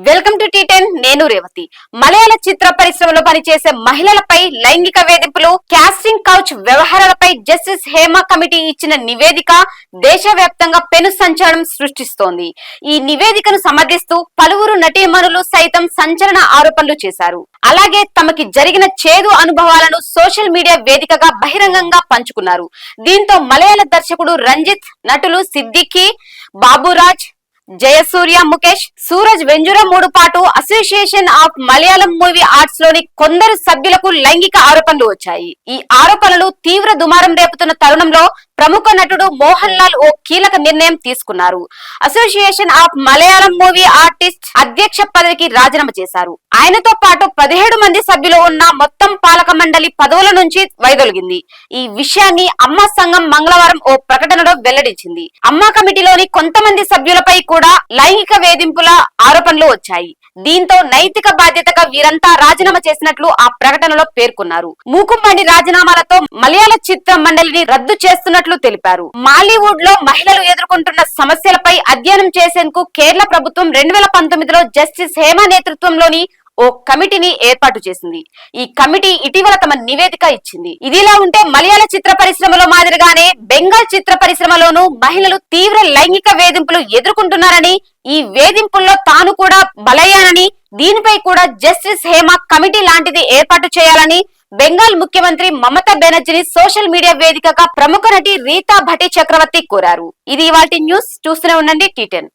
Welcome to టీ10. నేను రేవతి. మలయాళ చిత్ర పరిశ్రమలో పనిచేసే మహిళలపై లైంగిక వేధింపులు, క్యాస్టింగ్ కౌచ్ వ్యవహారాలపై జస్టిస్ హేమ కమిటీ ఇచ్చిన నివేదిక దేశవ్యాప్తంగా పెను సంచలనం సృష్టిస్తోంది. ఈ నివేదికను సమర్థిస్తూ పలువురు నటీమణులు సైతం సంచలన ఆరోపణలు చేశారు. అలాగే తమకి జరిగిన చేదు అనుభవాలను సోషల్ మీడియా వేదికగా బహిరంగంగా పంచుకున్నారు. దీంతో మలయాళ దర్శకుడు రంజిత్, నటులు సిద్దికి, బాబురాజ్, జయసూర్య, ముఖేష్, సూరజ్ వెంజురమూడు పాటు association of Malayalam movie arts లోని కొందరు సభ్యులకు లైంగిక ఆరోపణలు వచ్చాయి. ఈ ఆరోపణలు తీవ్ర దుమారం రేపుతున్న తరుణంలో ప్రముఖ నటుడు మోహన్ లాల్ ఓ కీలక నిర్ణయం తీసుకున్నారు. Association of Malayalam movie artist అధ్యక్ష పదవికి రాజీనామా చేశారు. ఆయనతో పాటు 17 మంది సభ్యులు ఉన్న మొత్తం పాలక మండలి పదవుల నుంచి వైదొలిగింది. ఈ విషయాన్ని అమ్మ సంఘం మంగళవారం ఓ ప్రకటనలో వెల్లడించింది. అమ్మ కమిటీలోని కొంతమంది సభ్యులపై కూడా లైంగిక వేధింపుల ఆరోపణలు వచ్చాయి. దీంతో నైతిక బాధ్యతగా వీరంతా రాజీనామా చేసినట్లు ఆ ప్రకటనలో పేర్కొన్నారు. మూకుమ్మడి రాజీనామాలతో మలయాళ చిత్ర మండలిని రద్దు చేస్తున్నట్లు తెలిపారు. మాలీవుడ్ లో మహిళలు ఎదుర్కొంటున్న సమస్యలపై అధ్యయనం చేసేందుకు కేరళ ప్రభుత్వం 2019లో జస్టిస్ హేమ నేతృత్వంలోని ఓ కమిటీని ఏర్పాటు చేసింది. ఈ కమిటీ ఇటీవల తమ నివేదిక ఇచ్చింది. ఇదిలా ఉంటే మలయాళ చిత్ర పరిశ్రమలో మాదిరిగానే బెంగాల్ చిత్ర పరిశ్రమలోనూ మహిళలు తీవ్ర లైంగిక వేధింపులు ఎదుర్కొంటున్నారని, ఈ వేధింపుల్లో తాను కూడా బలయ్యానని, దీనిపై కూడా జస్టిస్ హేమ కమిటీ లాంటిది ఏర్పాటు చేయాలని బెంగాల్ ముఖ్యమంత్రి మమతా బెనర్జీని సోషల్ మీడియా వేదికగా ప్రముఖ నటి రీతా భట్టి చక్రవర్తి కోరారు. ఇది ఇవాల్టి న్యూస్. చూస్తూనే ఉండండి టీ10.